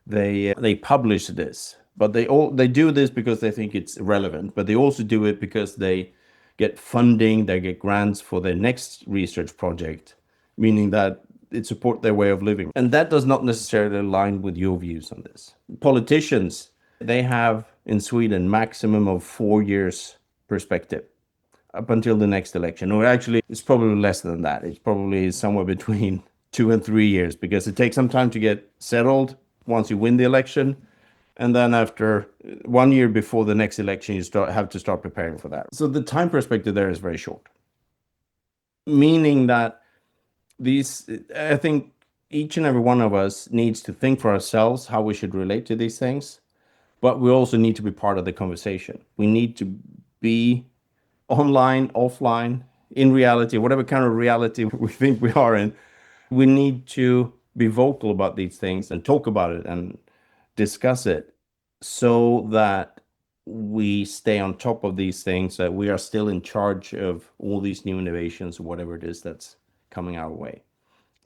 They publish this, but they do this because they think it's relevant, but they also do it because they get funding, they get grants for their next research project, meaning that it support their way of living. And that does not necessarily align with your views on this. Politicians, they have in Sweden maximum of 4 years perspective up until the next election. Or actually, it's probably less than that. It's probably somewhere between 2 and 3 years because it takes some time to get settled once you win the election. And then after 1 year before the next election, you have to start preparing for that. So the time perspective there is very short. Meaning that I think each and every one of us needs to think for ourselves how we should relate to these things. But we also need to be part of the conversation. We need to be online, offline, in reality, whatever kind of reality we think we are in, we need to be vocal about these things and talk about it and discuss it so that we stay on top of these things, that we are still in charge of all these new innovations, whatever it is that's coming our way.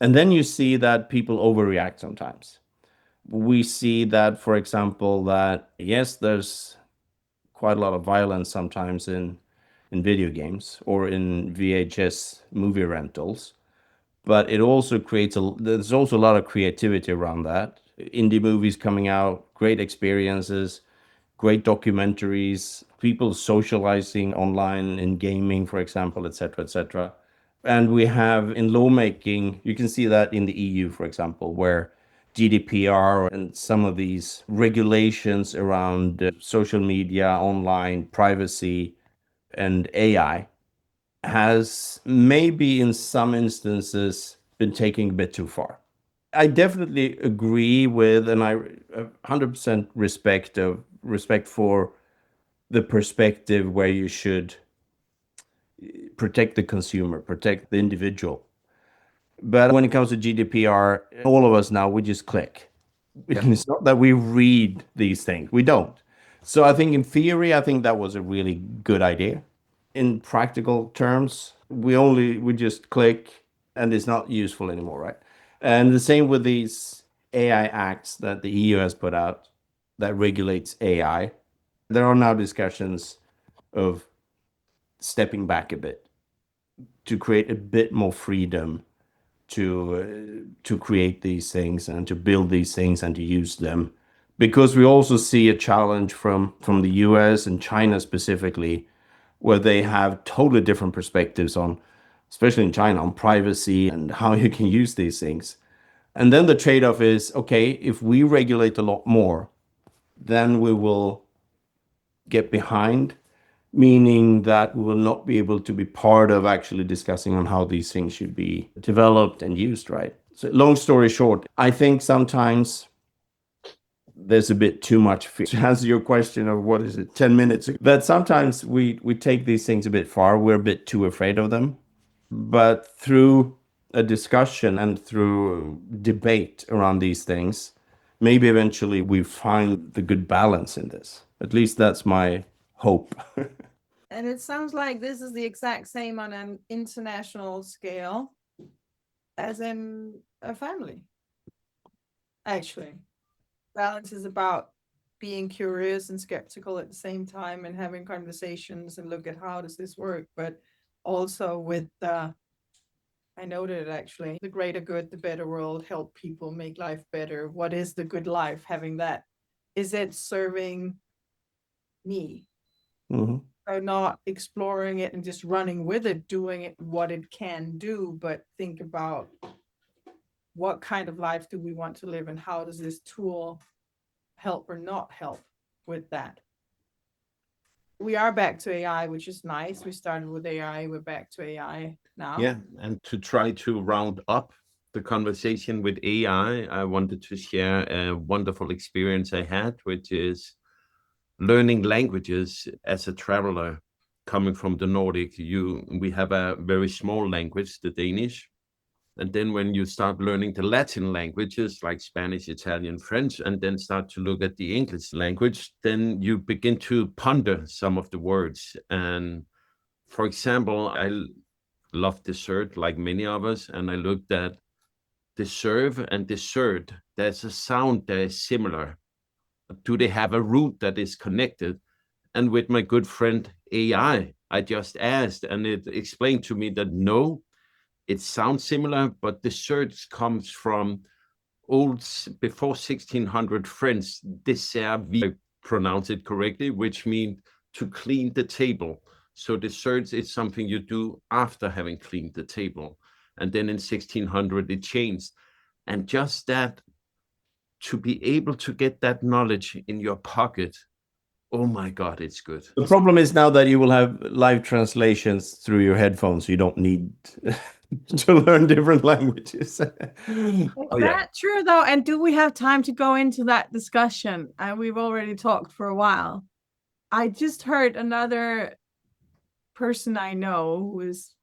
And then you see that people overreact sometimes. We see that, for example, that yes, there's quite a lot of violence sometimes in video games or in VHS movie rentals, but it also there's also a lot of creativity around that. Indie movies coming out, great experiences, great documentaries, people socializing online in gaming, for example, etc., etc. And we have in lawmaking, you can see that in the EU, for example, where GDPR and some of these regulations around social media, online privacy, and AI has maybe in some instances been taking a bit too far. I definitely agree with, and I 100% respect for the perspective where you should protect the consumer, protect the individual. But when it comes to GDPR, all of us now, we just click. Yeah. It's not that we read these things. We don't. So I think in theory, I think that was a really good idea. In practical terms, we just click and it's not useful anymore, right? And the same with these AI acts that the EU has put out that regulates AI. There are now discussions of stepping back a bit to create a bit more freedom to create these things and to build these things and to use them, because we also see a challenge from the US and China specifically, where they have totally different perspectives on, especially in China, on privacy and how you can use these things. And then the trade-off is, okay, if we regulate a lot more, then we will get behind, meaning that we will not be able to be part of actually discussing on how these things should be developed and used, right? So long story short, I think sometimes there's a bit too much fear. To answer your question of what is it, 10 minutes, that sometimes we take these things a bit far. We're a bit too afraid of them. But through a discussion and through debate around these things, maybe eventually we find the good balance in this. At least that's my hope. And it sounds like this is the exact same on an international scale as in a family. Actually, balance is about being curious and skeptical at the same time and having conversations and look at how does this work, but also with I noted actually the greater good, the better world, help people make life better. What is the good life? Having that, is it serving me? Mhm. are not exploring it and just running with it, doing it what it can do, but think about what kind of life do we want to live and how does this tool help or not help with that. We are back to AI, which is nice. We started with AI, we're back to AI now. Yeah, and to try to round up the conversation with AI, I wanted to share a wonderful experience I had, which is learning languages as a traveler coming from the Nordic. We have a very small language, the Danish. And then when you start learning the Latin languages like Spanish, Italian, French, and then start to look at the English language, then you begin to ponder some of the words. And for example, I love dessert like many of us, and I looked at deserve and dessert. There's a sound that is similar. Do they have a root that is connected? And with my good friend AI, I just asked, and it explained to me that no, it sounds similar, but dessert comes from old before 1600 French desservir, I pronounce it correctly, which means to clean the table. So desserts is something you do after having cleaned the table. And then in 1600 it changed. And just that, to be able to get that knowledge in your pocket, oh my God, it's good. The problem is now that you will have live translations through your headphones. You don't need to learn different languages. Is Oh, yeah. that true though? And do we have time to go into that discussion? And we've already talked for a while. I just heard another person I know who is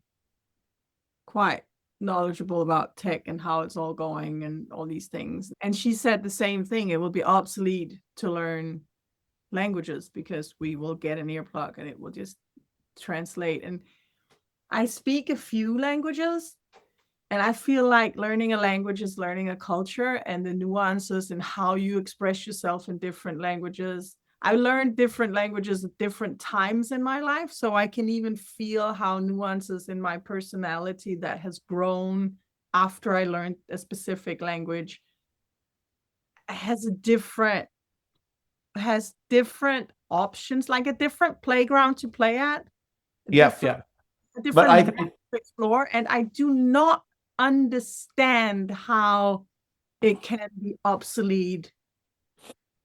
quite knowledgeable about tech and how it's all going and all these things. And she said the same thing. It will be obsolete to learn languages because we will get an earplug and it will just translate. And I speak a few languages, and I feel like learning a language is learning a culture and the nuances and how you express yourself in different languages. I learned different languages at different times in my life, so I can even feel how nuances in my personality that has grown after I learned a specific language has different options, like a different playground to play at. Yeah, different, yeah. a different But I level to explore. And I do not understand how it can be obsolete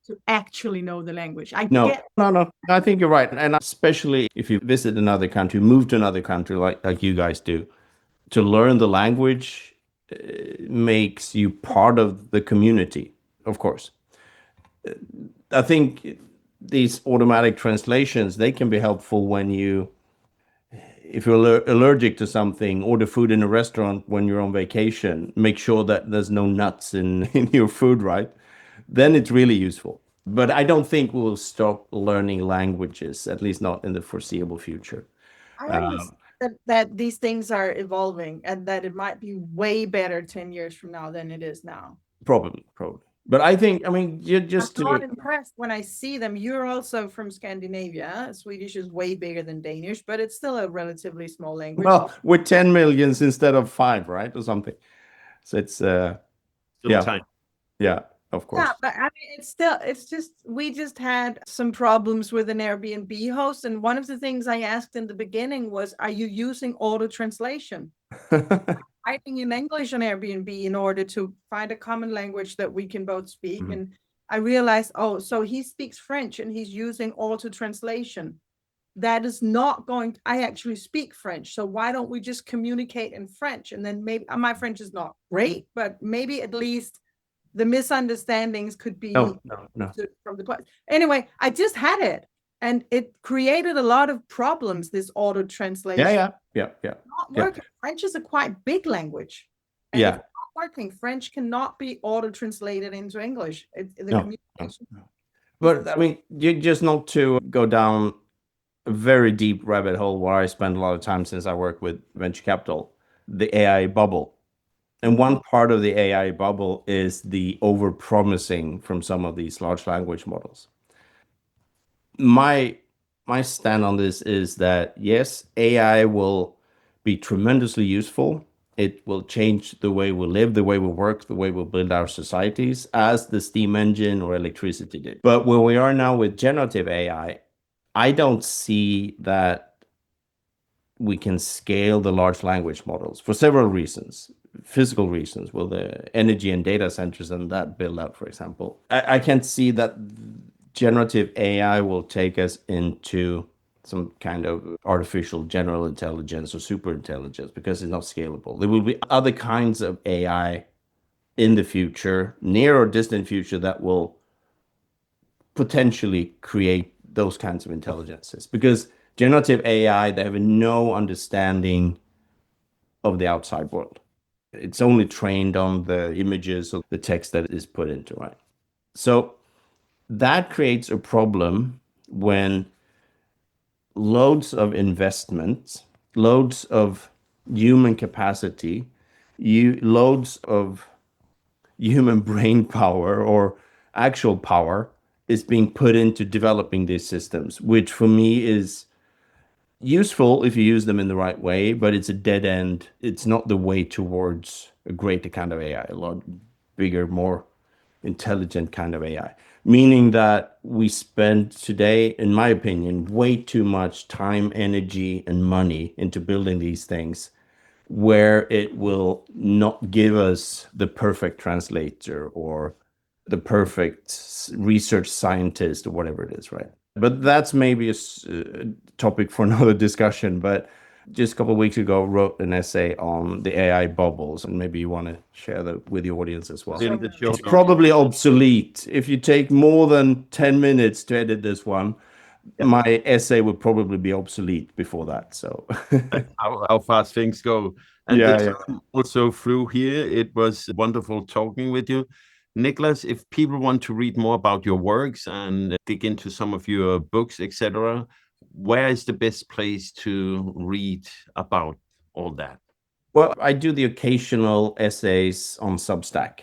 to actually know the language. no. I think you're right, and especially if you visit another country, move to another country like you guys do, to learn the language makes you part of the community. Of course, I think these automatic translations, they can be helpful when if you're allergic to something, order food in a restaurant when you're on vacation, make sure that there's no nuts in your food, right? Then it's really useful. But I don't think we'll stop learning languages, at least not in the foreseeable future. I understand that these things are evolving and that it might be way better 10 years from now than it is now. Probably. But I think, I mean, you just I'm not impressed when I see them. You're also from Scandinavia. Swedish is way bigger than Danish, but it's still a relatively small language. well, with 10 millions instead of 5, right? Or something. So it's, Still yeah. time. Yeah, of course. Yeah, but I mean, we just had some problems with an Airbnb host. And one of the things I asked in the beginning was, are you using auto translation? Writing in English on Airbnb in order to find a common language that we can both speak. And I realized, oh, so he speaks French and he's using auto translation. That is not going, I actually speak French. So why don't we just communicate in French? And then maybe my French is not great, but maybe at least the misunderstandings could be No. from the class. Anyway, I just had it. And it created a lot of problems, this auto translation. Yeah. Not working. French is a quite big language. And Yeah. if it's not working. French cannot be auto translated into English. No. But I mean, you just not to go down a very deep rabbit hole where I spend a lot of time since I work with venture capital, the AI bubble. And one part of the AI bubble is the over promising from some of these large language models. My stand on this is that yes, AI will be tremendously useful. It will change the way we live, the way we work, the way we build our societies, as the steam engine or electricity did. But where we are now with generative AI, I don't see that we can scale the large language models for several reasons. Physical reasons, well, the energy and data centers and that build out, for example. I can't see that generative AI will take us into some kind of artificial general intelligence or super intelligence because it's not scalable. There will be other kinds of AI in the future, near or distant future, that will potentially create those kinds of intelligences, because generative AI, they have no understanding of the outside world. It's only trained on the images or the text that is put into it. So that creates a problem when loads of investments, loads of human capacity, loads of human brain power or actual power is being put into developing these systems, which for me is useful if you use them in the right way, but it's a dead end. It's not the way towards a greater kind of AI, a lot bigger, more intelligent kind of AI. Meaning that we spend today, in my opinion, way too much time, energy, and money into building these things, where it will not give us the perfect translator or the perfect research scientist or whatever it is, right? But that's maybe a topic for another discussion. But just a couple of weeks ago, wrote an essay on the AI bubbles, and maybe you want to share that with the audience as well. In the show It's notes. probably obsolete. If you take more than 10 minutes to edit this one, my essay would probably be obsolete before that. So How fast things go. And Yeah, the yeah. time also flew here. It was wonderful talking with you. Nicklas, if people want to read more about your works and dig into some of your books, etc., where is the best place to read about all that? Well, I do the occasional essays on Substack.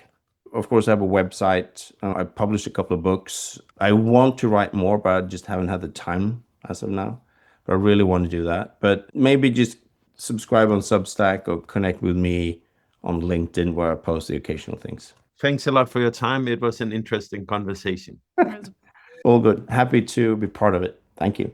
Of course, I have a website. I published a couple of books. I want to write more, but I just haven't had the time as of now. But I really want to do that. But maybe just subscribe on Substack or connect with me on LinkedIn, where I post the occasional things. Thanks a lot for your time. It was an interesting conversation. All good. Happy to be part of it. Thank you.